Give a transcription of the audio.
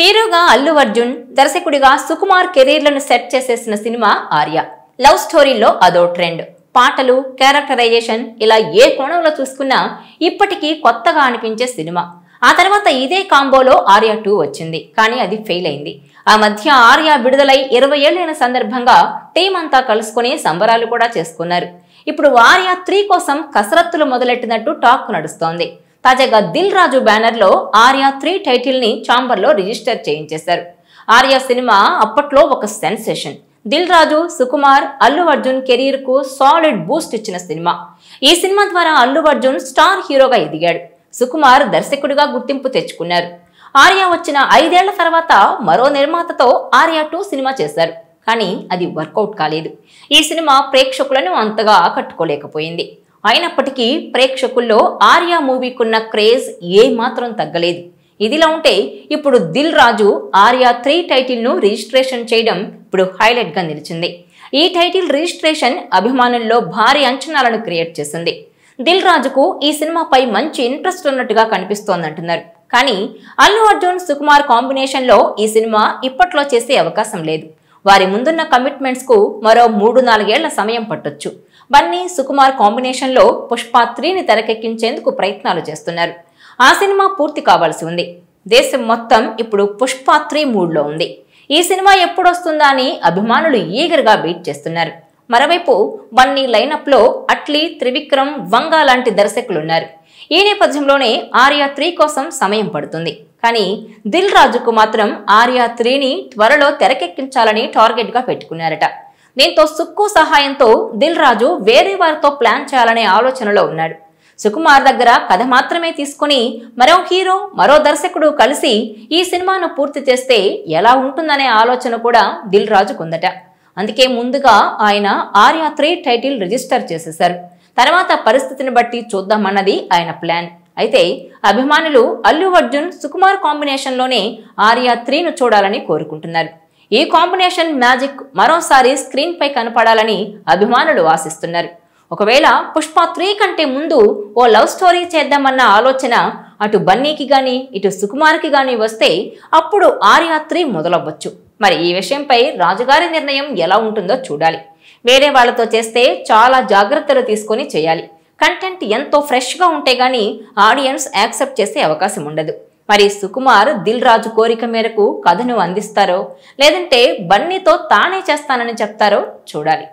హీరోగా అల్లు అర్జున్, దర్శకుడిగా సుకుమార్ కెరీర్లను సెట్ చేసేసిన సినిమా ఆర్య. లవ్ స్టోరీలో అదో ట్రెండ్. పాటలు, క్యారెక్టరైజేషన్ ఇలా ఏ కోణంలో చూసుకున్నా ఇప్పటికీ కొత్తగా అనిపించే సినిమా. ఆ తర్వాత ఇదే కాంబోలో ఆర్య 2 వచ్చింది, కానీ అది ఫెయిల్ అయింది. ఆ మధ్య ఆర్య విడుదలై 20 ఏళ్లైన సందర్భంగా టీం అంతా కలుసుకుని సంబరాలు కూడా చేసుకున్నారు. ఇప్పుడు ఆర్య 3 కోసం కసరత్తులు మొదలెట్టినట్టు టాక్ నడుస్తోంది. తాజాగా దిల్ రాజు బ్యానర్ లో ఆర్య 3 టైటిల్ ని చాంబర్ లో రిజిస్టర్ చేయించేశారు. ఆర్య సినిమా అప్పట్లో ఒక సెన్సేషన్. దిల్ రాజు, సుకుమార్, అల్లు అర్జున్ కెరీర్ కు సాలిడ్ బూస్ట్ ఇచ్చిన సినిమా. ఈ సినిమా ద్వారా అల్లు అర్జున్ స్టార్ హీరోగా ఎదిగాడు. సుకుమార్ దర్శకుడిగా గుర్తింపు తెచ్చుకున్నారు. ఆర్య వచ్చిన 5 ఏళ్ల తర్వాత మరో నిర్మాతతో ఆర్య 2 సినిమా చేశారు, కానీ అది వర్కౌట్ కాలేదు. ఈ సినిమా ప్రేక్షకులను అంతగా ఆకట్టుకోలేకపోయింది. అయినప్పటికీ ప్రేక్షకుల్లో ఆర్య మూవీకున్న క్రేజ్ ఏ మాత్రం తగ్గలేదు. ఇదిలా ఉంటే ఇప్పుడు దిల్ రాజు ఆర్య 3 టైటిల్ ను రిజిస్ట్రేషన్ చేయడం ఇప్పుడు హైలైట్ గా నిలిచింది. ఈ టైటిల్ రిజిస్ట్రేషన్ అభిమానుల్లో భారీ అంచనాలను క్రియేట్ చేసింది. దిల్ రాజుకు ఈ సినిమాపై మంచి ఇంట్రెస్ట్ ఉన్నట్టుగా కనిపిస్తోందంటున్నారు. కానీ అల్లు అర్జున్, సుకుమార్ కాంబినేషన్ లో ఈ సినిమా ఇప్పట్లో చేసే అవకాశం లేదు. వారి ముందున్న కమిట్మెంట్స్ కు మరో 3-4 ఏళ్ల సమయం పట్టొచ్చు. బన్నీ, సుకుమార్ కాంబినేషన్ లో పుష్ప 3ని తెరకెక్కించేందుకు ప్రయత్నాలు చేస్తున్నారు. ఆ సినిమా పూర్తి కావాల్సి ఉంది. దేశం మొత్తం ఇప్పుడు పుష్ప 3 మూడ్ లో ఉంది. ఈ సినిమా ఎప్పుడొస్తుందా అని అభిమానులు ఈగర్ గా వెయిట్ చేస్తున్నారు. మరోవైపు బన్నీ లైనప్ లో అట్లీ, త్రివిక్రమ్, వంగా లాంటి దర్శకులున్నారు. ఈ నేపథ్యంలోనే ఆర్య 3 కోసం సమయం పడుతుంది. కానీ దిల్ రాజుకు మాత్రం ఆర్య 3ని త్వరలో తెరకెక్కించాలని టార్గెట్ గా పెట్టుకున్నారట. దీంతో సుక్కు సహాయంతో దిల్ రాజు వేరే వారితో ప్లాన్ చేయాలనే ఆలోచనలో ఉన్నాడు. సుకుమార్ దగ్గర కథ మాత్రమే తీసుకుని మరో హీరో, మరో దర్శకుడు కలిసి ఈ సినిమాను పూర్తి చేస్తే ఎలా ఉంటుందనే ఆలోచన కూడా దిల్ రాజుకుందట. అందుకే ముందుగా ఆయన ఆర్య 3 టైటిల్ రిజిస్టర్ చేసేశారు. తర్వాత పరిస్థితిని బట్టి చూద్దామన్నది ఆయన ప్లాన్. అయితే అభిమానులు అల్లు అర్జున్, సుకుమార్ కాంబినేషన్ లోనే ఆర్య 3ను చూడాలని కోరుకుంటున్నారు. ఈ కాంబినేషన్ మ్యాజిక్ మరోసారి స్క్రీన్ పై కనపడాలని అభిమానులు ఆశిస్తున్నారు. ఒకవేళ పుష్ప 3 కంటే ముందు ఓ లవ్ స్టోరీ చేద్దామన్న ఆలోచన అటు బన్నీకి గాని ఇటు సుకుమార్కి గాని వస్తే అప్పుడు ఆర్య 3 మొదలవ్వచ్చు. మరి ఈ విషయంపై రాజుగారి నిర్ణయం ఎలా ఉంటుందో చూడాలి. వేరే వాళ్లతో చేస్తే చాలా జాగ్రత్తలు తీసుకొని చేయాలి. కంటెంట్ ఎంతో ఫ్రెష్ గా ఉంటే గానీ ఆడియన్స్ యాక్సెప్ట్ చేసే అవకాశం ఉండదు. మరి సుకుమార్ దిల్ రాజు కోరిక మేరకు కథను అందిస్తారో లేదంటే బన్నీతో తానే చేస్తానని చెప్తారో చూడాలి.